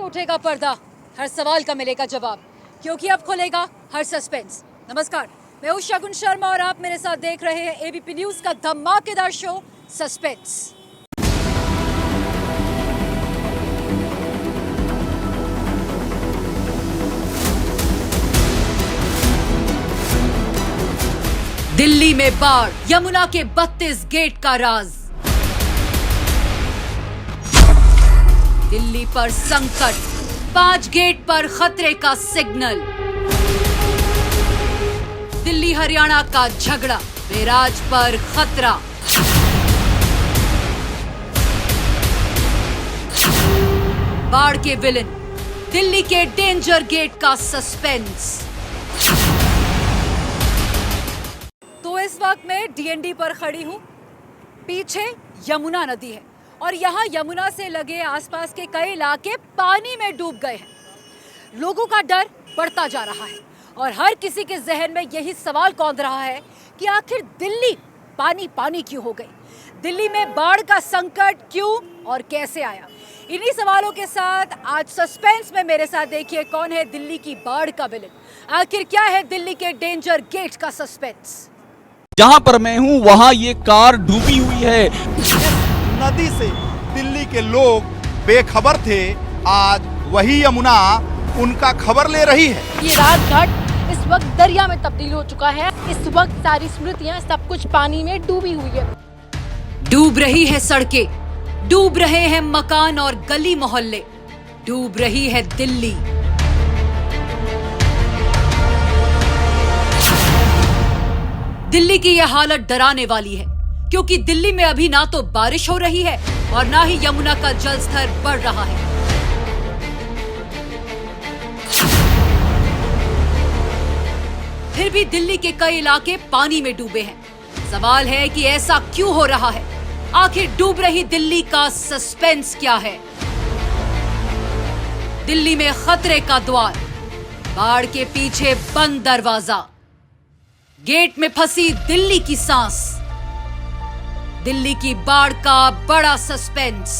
उठेगा पर्दा, हर सवाल का मिलेगा जवाब, क्योंकि अब खुलेगा हर सस्पेंस। नमस्कार, मैं हूं शगुन शर्मा और आप मेरे साथ देख रहे हैं एबीपी न्यूज का धमाकेदार शो सस्पेंस। दिल्ली में बाढ़, यमुना के 32 गेट का राज। दिल्ली पर संकट, 5 गेट पर खतरे का सिग्नल। दिल्ली हरियाणा का झगड़ा, बैराज पर खतरा। बाढ़ के विलेन, दिल्ली के डेंजर गेट का सस्पेंस। तो इस वक्त मैं डीएनडी पर खड़ी हूँ। पीछे यमुना नदी है और यहाँ यमुना से लगे आसपास के कई इलाके पानी में डूब गए हैं। लोगों का डर बढ़ता जा रहा है और हर किसी के जहन में यही सवाल कौंध रहा है कि आखिर दिल्ली पानी पानी क्यों हो गई? दिल्ली में बाढ़ का संकट क्यों और कैसे आया? इन्हीं सवालों के साथ आज सस्पेंस में मेरे साथ देखिए कौन है दिल्ली की बाढ़ का विलेन। आखिर क्या है दिल्ली के डेंजर गेट का सस्पेंस? जहां पर मैं हूं वहां ये कार डूबी हुई है। नदी से दिल्ली के लोग बेखबर थे, आज वही यमुना उनका खबर ले रही है। ये राजघाट इस वक्त दरिया में तब्दील हो चुका है। इस वक्त सारी स्मृतियां, सब कुछ पानी में डूबी हुई है। डूब रही है सड़कें, डूब रहे हैं मकान और गली मोहल्ले, डूब रही है दिल्ली। दिल्ली की यह हालत डराने वाली है, क्योंकि दिल्ली में अभी ना तो बारिश हो रही है और ना ही यमुना का जलस्तर बढ़ रहा है। फिर भी दिल्ली के कई इलाके पानी में डूबे हैं। सवाल है कि ऐसा क्यों हो रहा है? आखिर डूब रही दिल्ली का सस्पेंस क्या है? दिल्ली में खतरे का द्वार, बाढ़ के पीछे बंद दरवाजा, गेट में फंसी दिल्ली की सांस। दिल्ली की बाढ़ का बड़ा सस्पेंस।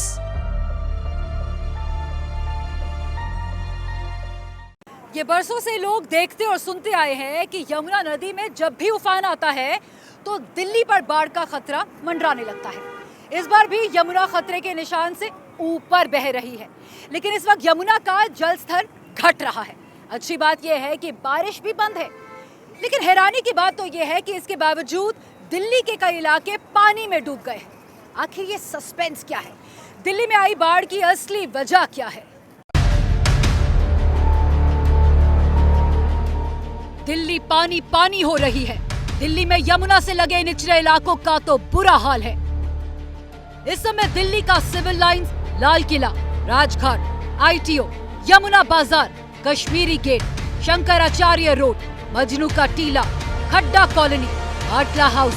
ये बरसों से लोग देखते और सुनते आए हैं कि यमुना नदी में जब भी उफान आता है तो दिल्ली पर बाढ़ का खतरा मंडराने लगता है। इस बार भी यमुना खतरे के निशान से ऊपर बह रही है, लेकिन इस वक्त यमुना का जलस्तर घट रहा है। अच्छी बात यह है कि बारिश भी बंद है, लेकिन हैरानी की बात तो यह है कि इसके बावजूद दिल्ली के कई इलाके पानी में डूब गए हैं। आखिर ये सस्पेंस क्या है? दिल्ली में आई बाढ़ की असली वजह क्या है? दिल्ली पानी पानी हो रही है। दिल्ली में यमुना से लगे निचले इलाकों का तो बुरा हाल है। इस समय दिल्ली का Civil Lines, Lal Qila, Rajghat, ITO, Yamuna Bazaar, Kashmiri Gate, Shankaracharya Road, Majnu ka Tila, Khadda Colony, Atla House,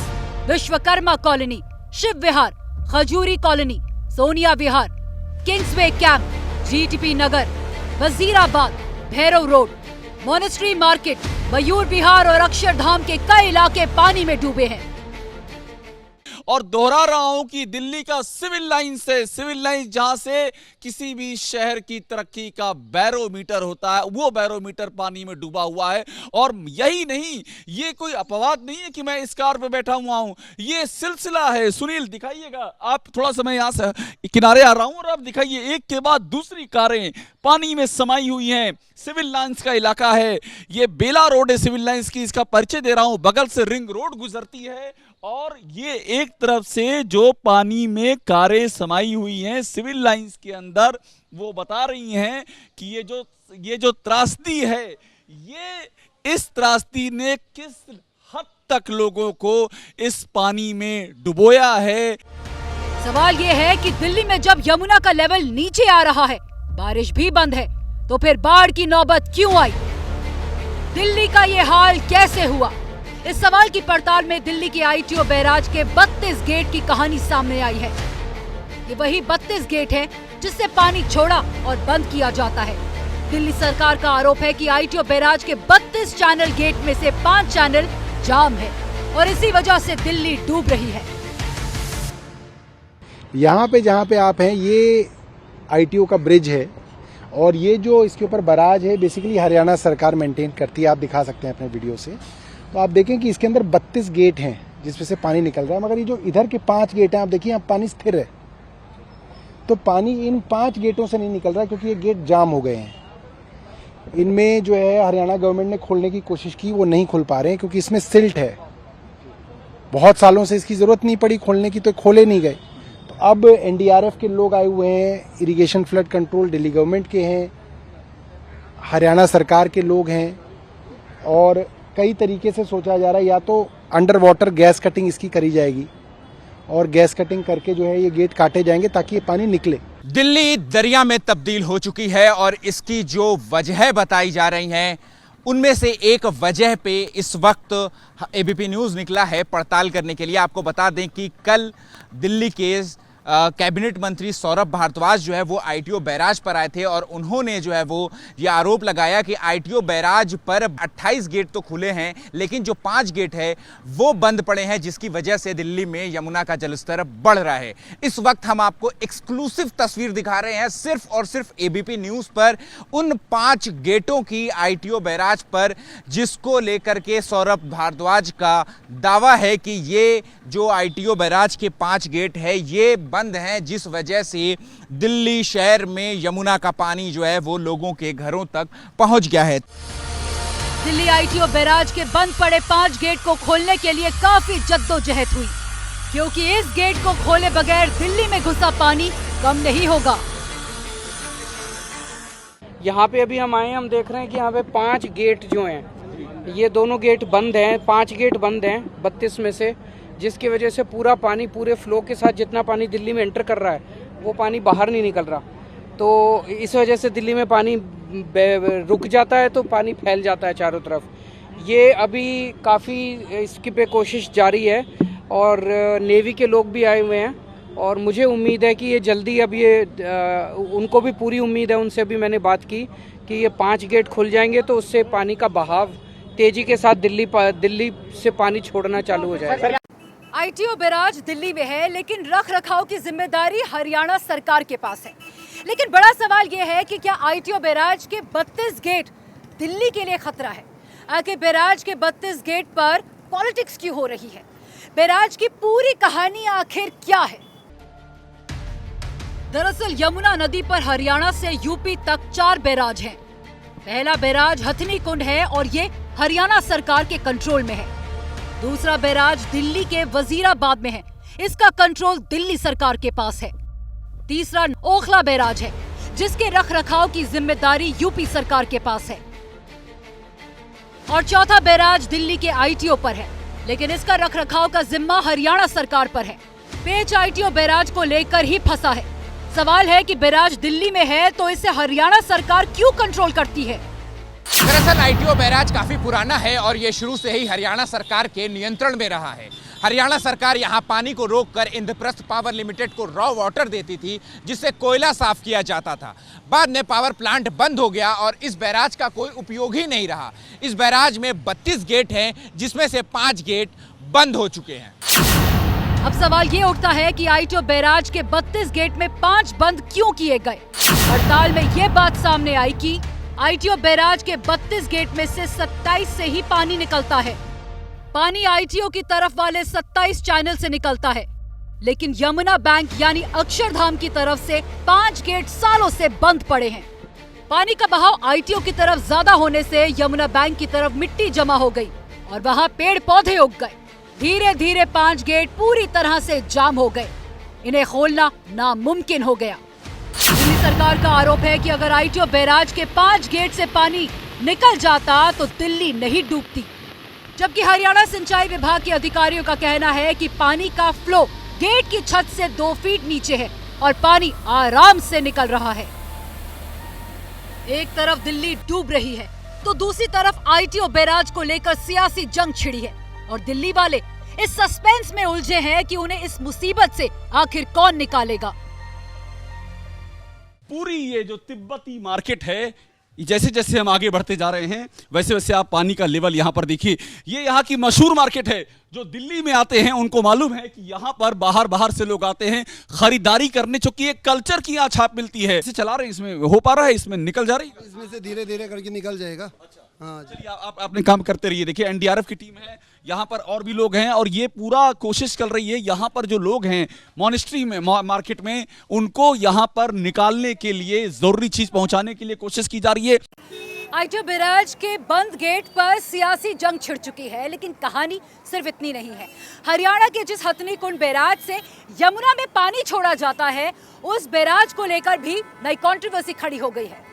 Vishwakarma Colony, Shiv Vihar, Khajuri Colony, Sonia Vihar, Kingsway Camp, GTP Nagar, Wazirabad, Bhairav Road, Monastery Market, Mayur Vihar और अक्षरधाम के कई इलाके पानी में डूबे हैं। और दोहरा रहा हूं कि दिल्ली का सिविल लाइंस है, सिविल लाइंस जहां से किसी भी शहर की तरक्की का बैरोमीटर होता है, वो बैरोमीटर पानी में डूबा हुआ है। और यही नहीं, ये कोई अपवाद नहीं है कि मैं इस कार पे बैठा हुआ हूं, ये सिलसिला है। सुनील दिखाइएगा, आप थोड़ा समय यहां से किनारे आ रहा हूं और आप दिखाइए, एक के बाद दूसरी कारें पानी में समाई हुई हैं। सिविल लाइंस का इलाका है, ये बेला रोड है सिविल लाइंस की, इसका परिचय दे रहा हूं। बगल से रिंग रोड गुजरती है और ये एक तरफ से जो पानी में कारें समाई हुई हैं सिविल लाइंस के अंदर, वो बता रही हैं कि ये जो त्रासदी है, ये इस त्रासदी ने किस हद तक लोगों को इस पानी में डुबोया है। सवाल ये है कि दिल्ली में जब यमुना का लेवल नीचे आ रहा है, बारिश भी बंद है, तो फिर बाढ़ की नौबत क्यों आई? दिल्ली का ये हाल कैसे हुआ? इस सवाल की पड़ताल में दिल्ली के आईटीओ बैराज के 32 गेट की कहानी सामने आई है। ये वही 32 गेट है जिससे पानी छोड़ा और बंद किया जाता है। दिल्ली सरकार का आरोप है कि आईटीओ बैराज के 32 चैनल गेट में से 5 चैनल जाम है और इसी वजह से दिल्ली डूब रही है। यहाँ पे जहाँ पे आप हैं, ये आईटीओ का ब्रिज है और ये जो इसके ऊपर बराज है बेसिकली हरियाणा सरकार मेंटेन करती है, आप दिखा सकते हैं अपने वीडियो से। तो आप देखें कि इसके अंदर 32 गेट हैं जिसमें से पानी निकल रहा है, मगर ये जो इधर के 5 गेट हैं आप देखिए यहाँ पानी स्थिर है, तो पानी इन 5 गेटों से नहीं निकल रहा क्योंकि ये गेट जाम हो गए हैं। इनमें जो है हरियाणा गवर्नमेंट ने खोलने की कोशिश की, वो नहीं खोल पा रहे हैं क्योंकि इसमें सिल्ट है। बहुत सालों से इसकी ज़रूरत नहीं पड़ी खोलने की, तो खोले नहीं गए। तो अब एनडीआरएफ के लोग आए हुए हैं, irrigation flood control Delhi government के हैं, हरियाणा सरकार के लोग हैं, और कई तरीके से सोचा जा रहा है या तो अंडर वाटर गैस कटिंग इसकी करी जाएगी और गैस कटिंग करके जो है ये गेट काटे जाएंगे ताकि ये पानी निकले। दिल्ली दरिया में तब्दील हो चुकी है और इसकी जो वजह बताई जा रही हैं उनमें से एक वजह पे इस वक्त एबीपी न्यूज़ निकला है पड़ताल करने के लिए। आपको बता दें कि कल दिल्ली के कैबिनेट मंत्री सौरभ भारद्वाज जो है वो आईटीओ बैराज पर आए थे और उन्होंने जो है वो ये आरोप लगाया कि आईटीओ बैराज पर 28 गेट तो खुले हैं लेकिन जो 5 गेट है वो बंद पड़े हैं, जिसकी वजह से दिल्ली में यमुना का जलस्तर बढ़ रहा है। इस वक्त हम आपको एक्सक्लूसिव तस्वीर दिखा रहे हैं सिर्फ और सिर्फ एबीपी न्यूज़ पर उन 5 गेटों की आईटीओ बैराज पर, जिसको लेकर के सौरभ भारद्वाज का दावा है कि ये जो आईटीओ बैराज के 5 गेट है ये बंद हैं, जिस वजह से दिल्ली शहर में यमुना का पानी जो है वो लोगों के घरों तक पहुंच गया है। दिल्ली आईटीओ बैराज के बंद पड़े 5 गेट को खोलने के लिए काफी जद्दोजहद हुई, क्योंकि इस गेट को खोले बगैर दिल्ली में घुसा पानी कम नहीं होगा। यहाँ पे अभी हम आए, हम देख रहे हैं कि यहाँ पे 5 गेट जो हैं ये दोनों गेट बंद हैं, 5 गेट बंद हैं 32 में से, जिसकी वजह से पूरा पानी पूरे फ्लो के साथ जितना पानी दिल्ली में एंटर कर रहा है वो पानी बाहर नहीं निकल रहा। तो इस वजह से दिल्ली में पानी रुक जाता है तो पानी फैल जाता है चारों तरफ। ये अभी काफ़ी इसकी पे कोशिश जारी है और नेवी के लोग भी आए हुए हैं और मुझे उम्मीद है कि ये जल्दी, अब ये उनको भी पूरी उम्मीद है, उनसे भी मैंने बात की कि ये 5 गेट खुल जाएंगे तो उससे पानी का बहाव तेज़ी के साथ दिल्ली से पानी छोड़ना चालू हो जाएगा। आईटीओ बैराज दिल्ली में है लेकिन रख रखाव की जिम्मेदारी हरियाणा सरकार के पास है। लेकिन बड़ा सवाल यह है कि क्या आईटीओ बैराज के 32 गेट दिल्ली के लिए खतरा है? आखिर बैराज के 32 गेट पर पॉलिटिक्स क्यों हो रही है? बैराज की पूरी कहानी आखिर क्या है? दरअसल यमुना नदी पर हरियाणा से यूपी तक 4 बैराज हैं। पहला बैराज हथनी कुंड है और ये हरियाणा सरकार के कंट्रोल में है। दूसरा बैराज दिल्ली के वजीराबाद में है, इसका कंट्रोल दिल्ली सरकार के पास है। तीसरा ओखला बैराज है जिसके रख रखाव की जिम्मेदारी यूपी सरकार के पास है। और चौथा बैराज दिल्ली के आईटीओ पर है, लेकिन इसका रख रखाव का जिम्मा हरियाणा सरकार पर है। पेच आईटीओ बैराज को लेकर ही फंसा है। सवाल है कि बैराज दिल्ली में है तो इसे हरियाणा सरकार क्यों कंट्रोल करती है? दरअसल आईटीओ बैराज काफी पुराना है और ये शुरू से ही हरियाणा सरकार के नियंत्रण में रहा है। हरियाणा सरकार यहाँ पानी को रोककर इंद्रप्रस्थ पावर लिमिटेड को रॉ वाटर देती थी जिससे कोयला साफ किया जाता था। बाद में पावर प्लांट बंद हो गया और इस बैराज का कोई उपयोग ही नहीं रहा। इस बैराज में 32 गेट हैं जिसमें से 5 गेट बंद हो चुके हैं। अब सवाल ये उठता है कि आईटीओ बैराज के 32 गेट में 5 बंद क्यों किए गए? हड़ताल में ये बात सामने आई कि आईटीओ बैराज के 32 गेट में से 27 से ही पानी निकलता है। पानी आईटीओ की तरफ वाले 27 चैनल से निकलता है, लेकिन यमुना बैंक यानी अक्षरधाम की तरफ से 5 गेट सालों से बंद पड़े हैं। पानी का बहाव आईटीओ की तरफ ज्यादा होने से यमुना बैंक की तरफ मिट्टी जमा हो गई और वहां पेड़ पौधे उग गए। धीरे धीरे 5 गेट पूरी तरह से जाम हो गए। इन्हें खोलना नामुमकिन हो गया। दिल्ली सरकार का आरोप है कि अगर आईटीओ बैराज के 5 गेट से पानी निकल जाता तो दिल्ली नहीं डूबती, जबकि हरियाणा सिंचाई विभाग के अधिकारियों का कहना है कि पानी का फ्लो गेट की छत से 2 फीट नीचे है और पानी आराम से निकल रहा है। एक तरफ दिल्ली डूब रही है तो दूसरी तरफ आईटीओ बैराज को लेकर सियासी जंग छिड़ी है और दिल्ली वाले इस सस्पेंस में उलझे हैं कि उन्हें इस मुसीबत से आखिर कौन निकालेगा। पूरी ये जो तिब्बती मार्केट है जैसे जैसे हम आगे बढ़ते जा रहे हैं वैसे वैसे आप पानी का लेवल यहाँ पर देखिए। ये यहाँ की मशहूर मार्केट है। जो दिल्ली में आते हैं उनको मालूम है कि यहाँ पर बाहर बाहर से लोग आते हैं खरीदारी करने, चूंकि एक कल्चर की यहाँ छाप मिलती है। इसे चला रहे हैं, इसमें हो पा रहा है, इसमें निकल जा रही है, इसमें से धीरे धीरे करके निकल जाएगा। हाँ, चलिए आप अपने काम करते रहिए। देखिए एनडीआरएफ की टीम है, यहाँ पर और भी लोग हैं और ये पूरा कोशिश कर रही है। यहाँ पर जो लोग हैं मॉनेस्ट्री में, मार्केट में, उनको यहाँ पर निकालने के लिए, जरूरी चीज पहुंचाने के लिए कोशिश की जा रही है। आइटा बैराज के बंद गेट पर सियासी जंग छिड़ चुकी है, लेकिन कहानी सिर्फ इतनी नहीं है। हरियाणा के जिस हथनी कुंड बैराज से यमुना में पानी छोड़ा जाता है, उस बैराज को लेकर भी नई कंट्रोवर्सी खड़ी हो गई है।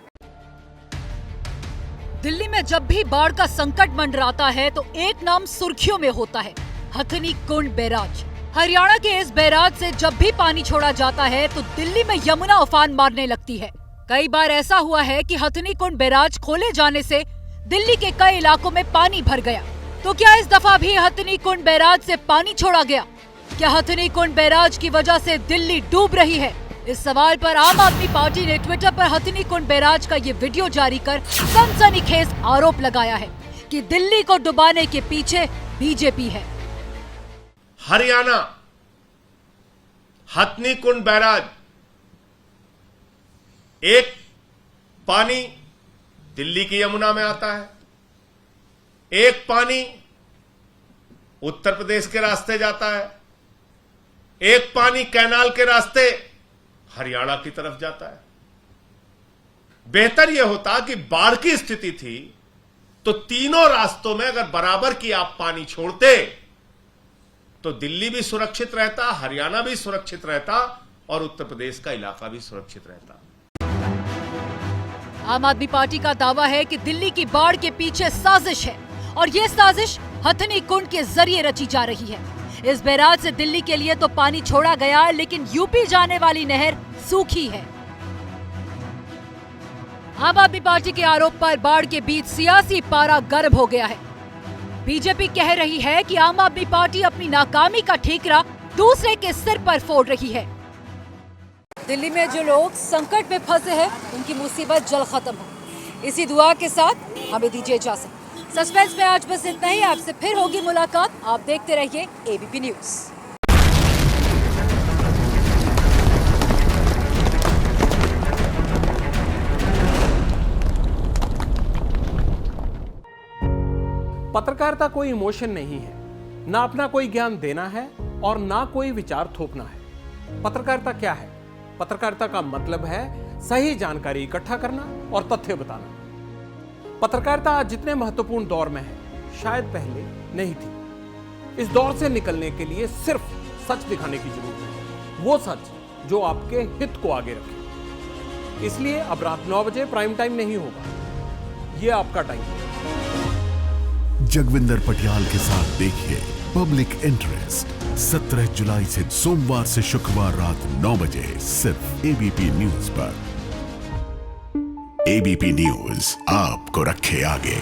दिल्ली में जब भी बाढ़ का संकट मंडराता है तो एक नाम सुर्खियों में होता है, हथनी कुंड बैराज। हरियाणा के इस बैराज से जब भी पानी छोड़ा जाता है तो दिल्ली में यमुना उफान मारने लगती है। कई बार ऐसा हुआ है कि हथनी कुंड बैराज खोले जाने से दिल्ली के कई इलाकों में पानी भर गया। तो क्या इस दफा भी हथनी कुंड बैराज से पानी छोड़ा गया? क्या हथनी कुंड बैराज की वजह से दिल्ली डूब रही है? इस सवाल पर आम आदमी पार्टी ने ट्विटर पर हथनी कुंड बैराज का ये वीडियो जारी कर सनसनीखेज आरोप लगाया है कि दिल्ली को डुबाने के पीछे बीजेपी है। हरियाणा हथनी कुंड बैराज, एक पानी दिल्ली की यमुना में आता है, एक पानी उत्तर प्रदेश के रास्ते जाता है, एक पानी कैनाल के रास्ते हरियाणा की तरफ जाता है। बेहतर यह होता कि बाढ़ की स्थिति थी तो तीनों रास्तों में अगर बराबर की आप पानी छोड़ते तो दिल्ली भी सुरक्षित रहता, हरियाणा भी सुरक्षित रहता और उत्तर प्रदेश का इलाका भी सुरक्षित रहता। आम आदमी पार्टी का दावा है कि दिल्ली की बाढ़ के पीछे साजिश है और ये साजिश हथनी कुंड के जरिए रची जा रही है। इस बैराज से दिल्ली के लिए तो पानी छोड़ा गया, लेकिन यूपी जाने वाली नहर सूखी है। आम आदमी पार्टी के आरोप पर बाढ़ के बीच सियासी पारा गर्म हो गया है। बीजेपी कह रही है कि आम आदमी पार्टी अपनी नाकामी का ठीकरा दूसरे के सिर पर फोड़ रही है। दिल्ली में जो लोग संकट में फंसे हैं, उनकी मुसीबत जल्द खत्म हो, इसी दुआ के साथ हमें दीजिए इजाजत। सस्पेंस में आज बस इतना ही। आपसे फिर होगी मुलाकात। आप देखते रहिए एबीपी न्यूज। पत्रकारिता कोई इमोशन नहीं है, ना अपना कोई ज्ञान देना है और ना कोई विचार थोपना है। पत्रकारिता क्या है? पत्रकारिता का मतलब है सही जानकारी इकट्ठा करना और तथ्य बताना। पत्रकारिता आज जितने महत्वपूर्ण दौर में है, शायद पहले नहीं थी। इस दौर से निकलने के लिए सिर्फ सच दिखाने की जरूरत है, वो सच जो आपके हित को आगे रखे। इसलिए अब रात 9 बजे प्राइम टाइम नहीं होगा, ये आपका टाइम है। जगविंदर पटियाल के साथ देखिए पब्लिक इंटरेस्ट 17 जुलाई से सोमवार से शुक्रवार रात 9 बजे सिर्फ एबीपी न्यूज पर। एबीपी न्यूज आपको रखे आगे।